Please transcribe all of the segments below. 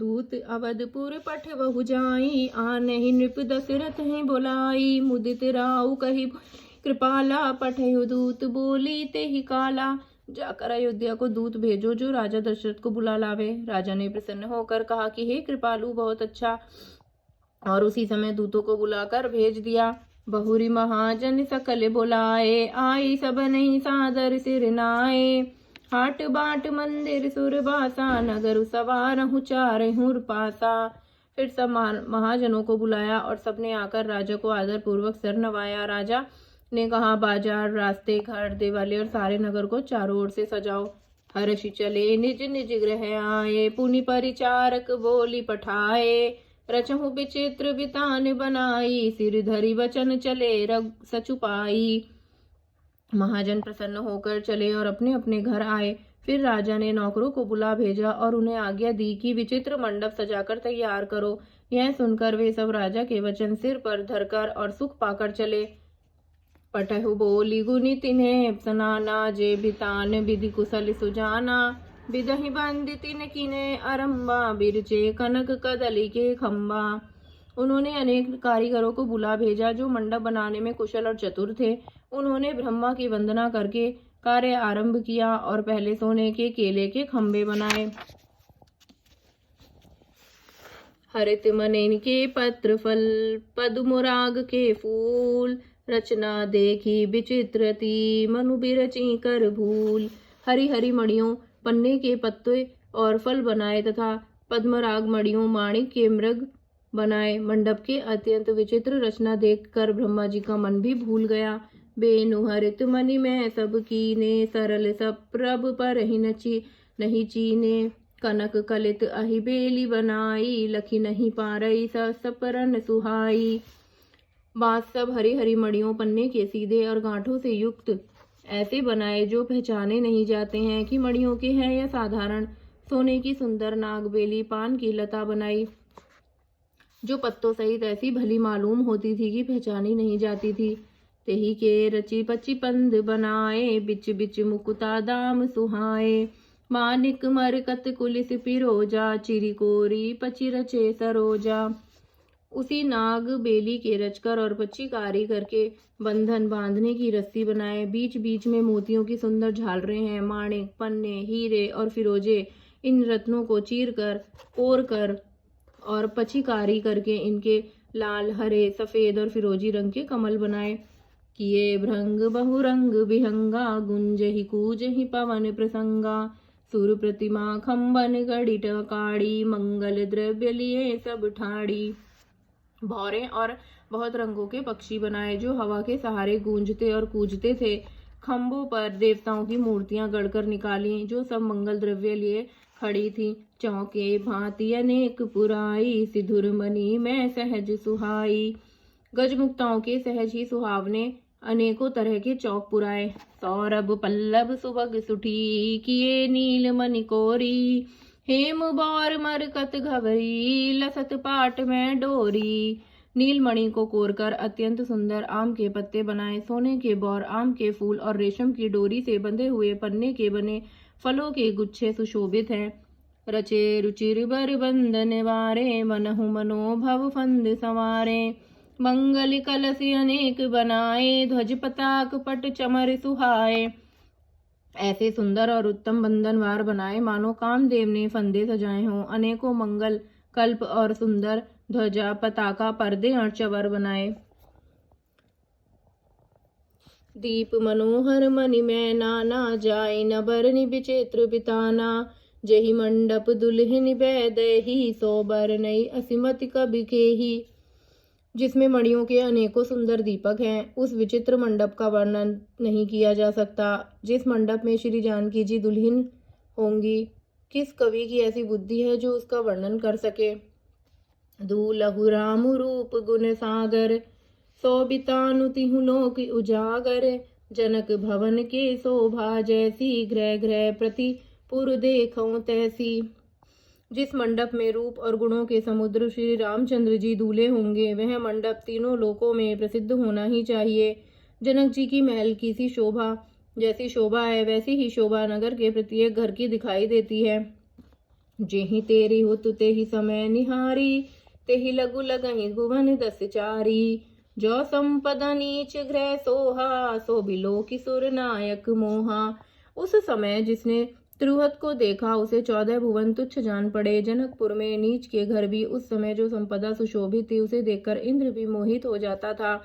दूत अवधपुर पठवहु जाई, आनहि नृप दशरथ हैं बुलाई। मुदित राउ कही कृपाला, पठयु दूत बोली ते ही काला। जाकर अयोध्या को दूत भेजो जो राजा दशरथ को बुला लावे। राजा ने प्रसन्न होकर कहा कि हे कृपालु, बहुत अच्छा। और उसी समय दूतों को बुलाकर भेज दिया। बहुरी महाजन सकल बुलाए, आई सब नहीं सादर सिर नाए। हाट बाट मंदिर सुरबासा, नगर सवार चार हुर पासा। फिर सब महाजनों को बुलाया और सबने आकर राजा को आदर पूर्वक सर नवाया। राजा ने कहा, बाजार, रास्ते, घर, देवालय और सारे नगर को चारों ओर से सजाओ। हर्षि चले निज निज गृह आए, पुनि परिचारक बोली पठाए। रचहु विचित्र वितान बनाई, सिर धरि वचन चले रघु सचुपाई। महाजन प्रसन्न होकर चले और अपने अपने घर आए। फिर राजा ने नौकरों को बुला भेजा और उन्हें आज्ञा दी कि विचित्र मंडप सजाकर तैयार करो। यह सुनकर वे सब राजा के वचन सिर पर धरकर और सुख पाकर चले। पठहु बोली गुनी तिन्हें सनाना, जे बितान विधि कुशल सुजाना। बिदहि बंदी तिन किने अरम्बा, बिरचे कनक कदली के खम्बा। उन्होंने अनेक कारीगरों को बुला भेजा जो मंडप बनाने में कुशल और चतुर थे। उन्होंने ब्रह्मा की वंदना करके कार्य आरंभ किया और पहले सोने के केले के खम्बे बनाए। हरित मनेन के पत्र फल, पद्मराग के फूल। रचना देखी विचित्रती, मनु बिरची कर भूल। हरी हरी मणियों, पन्ने के पत्ते और फल बनाए तथा पद्मराग मणियों, माणिक के मृग बनाए। मंडप के अत्यंत विचित्र रचना देखकर ब्रह्मा जी का मन भी भूल गया। बेनु हरित मणि में सब कीने, सरल सब प्रभ पर ही नहीं चीने। कनक कलित अहि बेली बनाई, लखी नहीं पारई सपरन सुहाई। बांस सब हरी हरी मणियों, पन्ने के सीधे और गांठों से युक्त ऐसे बनाए जो पहचाने नहीं जाते हैं कि मणियों के हैं या साधारण। सोने की सुंदर नागबेली पान की लता बनाई जो पत्तों सहित ऐसी भली मालूम होती थी कि पहचानी नहीं जाती थी। तेही के रची पची पंद बनाए, बिच बिच मुकुता दाम सुहाए। मानिक मरकत कुलिस पिरोजा, चिरी कोरी पची रचे सरोजा। उसी नाग बेली के रचकर और पच्ची कारी करके बंधन बांधने की रस्सी बनाए। बीच बीच में मोतियों की सुंदर झालरें हैं। माणिक, पन्ने, हीरे और फिरोजे इन रत्नों को चीर कर, कोर कर और पची कारी करके इनके लाल, हरे, सफेद और फिरोजी रंग के कमल बनाए। किए भृंग बहुरंग विहंगा, गुंज ही कूज ही पवन प्रसंगा। सुर प्रतिमा खम्बन गढ़ी टकाड़ी, मंगल द्रव्य लिए सब ठाड़ी। भौरे और बहुत रंगों के पक्षी बनाए जो हवा के सहारे गूंजते और कूजते थे। खम्भों पर देवताओं की मूर्तियां गढ़कर निकाली जो सब मंगल द्रव्य लिए खड़ी थी। चौके भांति अनेक पुराई, सिधुर मणि में सहज सुहाई। गजमुक्ताओं के सहज ही सुहावने अनेकों तरह के चौक पुराए। सौरभ पल्लव सुभग सुठी, किए नील मणि कोरी। हेम बौर मरकत घवरी, लसत पाट में डोरी। नीलमणि को कोरकर अत्यंत सुंदर आम के पत्ते बनाए। सोने के बौर, आम के फूल और रेशम की डोरी से बंधे हुए पन्ने के बने फलों के गुच्छे सुशोभित हैं। रचे रुचिर बर बंधन वारे, मनहु मनोभव फंद संवारे। मंगल कलश अनेक बनाए, ध्वज पताक पट चमर सुहाए। ऐसे सुंदर और उत्तम बंधनवार बनाए मानो कामदेव ने फंदे सजाए हों। अनेकों मंगल कल्प और सुंदर ध्वजा, पताका, पर्दे और चवर बनाए। दीप मनोहर मणि में नाना, जाय न बरनि विचित्र बिताना। जहि मंडप दुल्हन बैदही, सो बर नई असीमति कबि केही। जिसमें मणियों के अनेकों सुंदर दीपक हैं, उस विचित्र मंडप का वर्णन नहीं किया जा सकता। जिस मंडप में श्री जानकी जी दुल्हन होंगी, किस कवि की ऐसी बुद्धि है जो उसका वर्णन कर सके। दूलहु राम रूप गुण सागर, शोभितानु तिहु लोक उजागर। जनक भवन के शोभा जैसी, गृह गृह प्रति पुर देखऊं तैसी। जिस मंडप में रूप और गुणों के समुद्र श्री रामचंद्र जी दूल्हे होंगे, वह मंडप तीनों लोकों में प्रसिद्ध होना ही चाहिए। जनक जी की महल की सी शोभा जैसी शोभा है, वैसी ही शोभा नगर के प्रत्येक घर की दिखाई देती है। जेहि तेरी हुत तेहि समय निहारी, तेहि लघु लगहि भुवन दस चारी। जो संपदा नीच गृह सोहा, सो बिलो किशोर नायक मोहा। उस समय जिसने तिरुहत को देखा उसे 14 भुवन तुच्छ जान पड़े। जनकपुर में नीच के घर भी उस समय जो संपदा सुशोभित थी उसे देखकर इंद्र भी मोहित हो जाता था।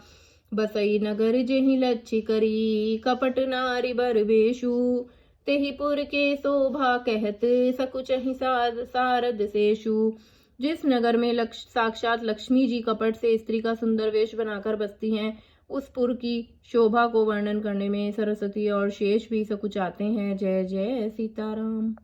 बसई नगर जेहि लच्छी करी, कपट नारी बर बेशु। तेहि पुर के शोभा कहत, सकुचहि सारद सेशु। जिस नगर में साक्षात लक्ष्मी जी कपट से स्त्री का सुंदर वेश बनाकर बसती हैं, उस पुर की शोभा को वर्णन करने में सरस्वती और शेष भी सकुचाते हैं। जय जय सीताराम।